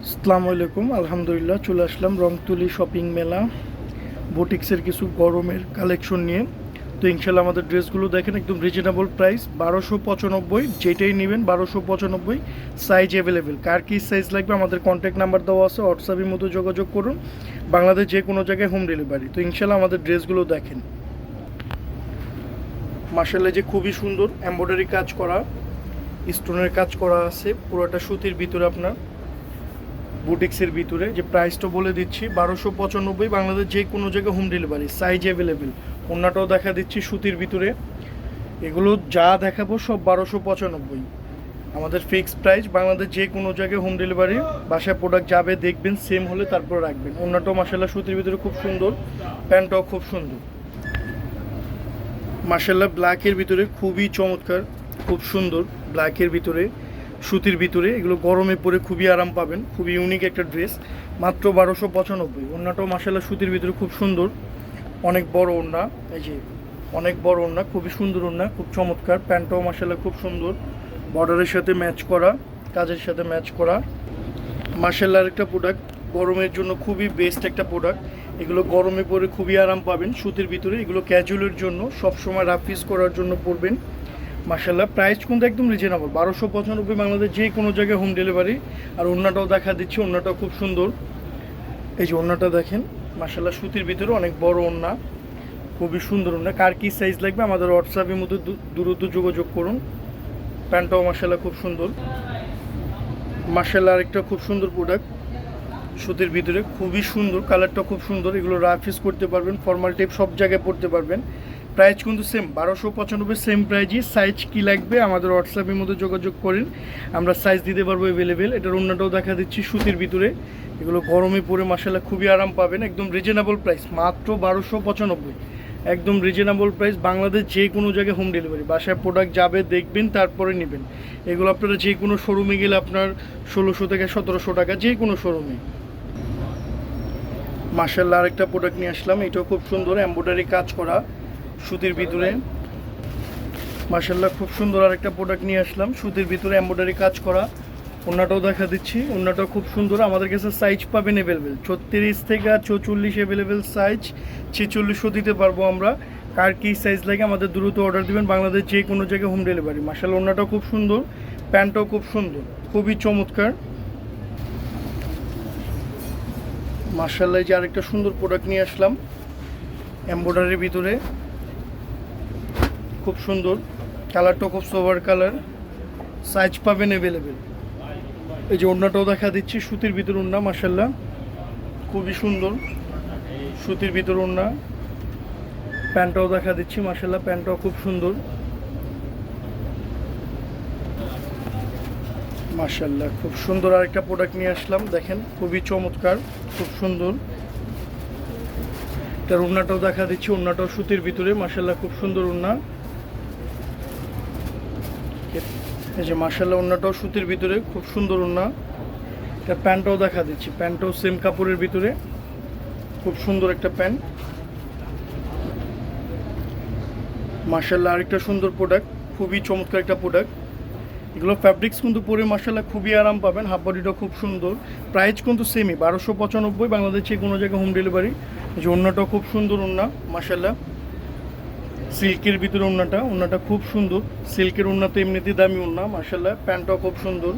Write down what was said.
আসসালামু আলাইকুম। আলহামদুলিল্লাহ চলে আসলাম রংতুলি শপিং মেলা বুটিক্সের কিছু গরমের কালেকশন নিয়ে। তো ইনশাল্লাহ আমাদের ড্রেসগুলো দেখেন একদম রিজনেবল প্রাইস 1295, যেটাই নেবেন 1295, সাইজ অ্যাভেলেবেল। কার কী সাইজ লাগবে আমাদের কন্ট্যাক্ট নাম্বার দেওয়া আছে, হোয়াটসঅ্যাপের মতো যোগাযোগ করুন। বাংলাদেশ যে কোনো জায়গায় হোম ডেলিভারি। তো ইনশাল্লাহ আমাদের ড্রেসগুলো দেখেন, মাশাআল্লাহ যে খুবই সুন্দর এমব্রয়ডারি কাজ করা, স্টোনের কাজ করা আছে, পুরোটা সুতির ভিতরে আপনার বুটিক্সের ভিতরে। যে প্রাইসটা বলে দিচ্ছি 1295, বাংলাদেশ যে কোনো জায়গায় হোম ডেলিভারি, সাইজ অ্যাভেলেবেল। অন্যটাও দেখা দিচ্ছি সুতির ভিতরে। এগুলো যা দেখাবো সব 1295, আমাদের ফিক্সড প্রাইস। বাংলাদেশ যে কোনো জায়গায় হোম ডেলিভারি, বাসায় প্রোডাক্ট যাবে দেখবেন, সেম হলে তারপর রাখবেন। অন্যটাও মাসাল্লাহ সুতির ভিতরে খুব সুন্দর, প্যান্টটাও খুব সুন্দর মাসাল্লাহ। ব্ল্যাকের ভিতরে খুবই চমৎকার, খুব সুন্দর ব্ল্যাকের ভিতরে, সুতির ভিতরে। এগুলো গরমে পরে খুবই আরাম পাবেন, খুবই ইউনিক একটা ড্রেস, মাত্র 1295। ওড়নাটাও মাসাল্লাহ সুতির ভিতরে খুব সুন্দর, অনেক বড় ওড়না, এই যে অনেক বড় ওড়না, খুবই সুন্দর ওড়না, খুব চমৎকার। প্যান্টটাও মাসাল্লাহ খুব সুন্দর, বর্ডারের সাথে ম্যাচ করা, কাজের সাথে ম্যাচ করা। মাসাল্লাহ একটা প্রোডাক্ট, গরমের জন্য খুবই বেস্ট একটা প্রোডাক্ট। এগুলো গরমে পরে খুবই আরাম পাবেন সুতির ভিতরে। এগুলো ক্যাজুয়ালের জন্য, সবসময় রাফিস করার জন্য পরবেন। মাশাল্লাহ প্রাইস কিন্তু একদম রিজনেবল, 1295, বাংলাদেশ যে কোনো জায়গায় হোম ডেলিভারি। আর ওড়নাটাও দেখা দিচ্ছি, ওড়নাটাও খুব সুন্দর। এই যে ওড়নাটা দেখেন, মাশাল্লাহ সুতির ভিতরে অনেক বড় ওড়না, খুবই সুন্দর ওড়না। কার কী সাইজ লাগবে আমাদের হোয়াটসঅ্যাপের মধ্যে দ্রুত যোগাযোগ করুন। প্যান্টটাও মাশাল্লাহ খুব সুন্দর। মাশাল্লাহ আরেকটা খুব সুন্দর প্রোডাক্ট, সুতির ভিতরে খুবই সুন্দর, কালারটা খুব সুন্দর। এগুলো রাফ ইউজ করতে পারবেন, ফর্মাল টাইপ সব জায়গায় পড়তে পারবেন। প্রাইস কিন্তু সেম 1295, সেম প্রাইজই। সাইজ কী লাগবে আমাদের হোয়াটসঅ্যাপের মধ্যে যোগাযোগ করেন, আমরা সাইজ দিতে পারবো অ্যাভেলেবেল। এটার অন্যটাও দেখা দিচ্ছি সুতির ভিতরে। এগুলো গরমে পরে মাসাল্লাহ খুবই আরাম পাবেন, একদম রিজনেবল প্রাইস, মাত্র 1295, একদম রিজনেবল প্রাইস। বাংলাদেশ যে কোনো জায়গায় হোম ডেলিভারি, বাসায় প্রোডাক্ট যাবে দেখবেন তারপরে নেবেন। এগুলো আপনারা যে কোনো শোরুমে গেলে আপনার 1600 থেকে 1700 টাকা, যে কোনো শোরুমে। মাশাআল্লাহ আরেকটা প্রোডাক্ট নিয়ে আসলাম, এটাও খুব সুন্দর, এমব্রয়ডারি কাজ করা সুতির ভিতরে। মাশাআল্লাহ খুব সুন্দর আরেকটা প্রোডাক্ট নিয়ে আসলাম, সুতির ভিতরে এমব্রয়ডারি কাজ করা। ওড়নাটাও দেখা দিচ্ছি, ওড়নাটাও খুব সুন্দর। আমাদের কাছে সাইজ পাবেন অ্যাভেলেবেল 36 থেকে 44 অ্যাভেলেবেল সাইজ, 46ও দিতে পারবো আমরা। কার কী সাইজ লাগে আমাদের দ্রুত অর্ডার দিবেন, বাংলাদেশ যে কোনো জায়গায় হোম ডেলিভারি। মাশাআল্লাহ ওড়নাটাও খুব সুন্দর, প্যান্টটাও খুব সুন্দর, খুবই চমৎকার। মাশাআল্লাহ যে আরেকটা সুন্দর প্রোডাক্ট নিয়ে আসলাম, এমব্রয়ডারির ভিতরে, খুব সুন্দর, কালারটাও খুব সোভার কালার, সাইজ পাবেন অ্যাভেলেবেল। এই যে ওড়নাটাও দেখা দিচ্ছি, সুতির ভিতর ওড়না, মাশাআল্লাহ খুবই সুন্দর, সুতির ভিতর ওড়না। প্যান্টটাও দেখা দিচ্ছি, মাশাআল্লাহ প্যান্টটাও খুব সুন্দর, মাশাআল্লাহ খুব সুন্দর আরেকটা প্রোডাক্ট নিয়ে আসলাম, দেখেন খুবই চমৎকার, খুব সুন্দর। তার ওড়নাটাও দেখা দিচ্ছি, ওড়নাটাও সুতির ভিতরে, মাশাআল্লাহ খুব সুন্দর ওড়না। এই যে মাশাআল্লাহ ওড়নাটাও সুতির ভিতরে, খুব সুন্দর ওড়না। তার প্যান্টটাও দেখা দিচ্ছি, প্যান্টটাও সেম কাপড়ের ভিতরে, খুব সুন্দর একটা প্যান্ট। মাশাআল্লাহ আরেকটা সুন্দর প্রোডাক্ট, খুবই চমৎকার একটা প্রোডাক্ট। এগুলো ফ্যাব্রিক্স কিন্তু পরে মাশাআল্লাহ খুবই আরাম পাবেন, হাফ বডিটাও খুব সুন্দর। প্রাইস কিন্তু সেমই 1295, বাংলাদেশে কোনো জায়গায় হোম ডেলিভারি। এই যে ওড়নাটাও খুব সুন্দর ওড়না, মাশাআল্লাহ সিল্কের ভিতরে ওড়নাটা, ওড়নাটা খুব সুন্দর। সিল্কের ওড়না তো এমনিতেই দামি ওড়না, মাশাআল্লাহ প্যান্টটাও খুব সুন্দর।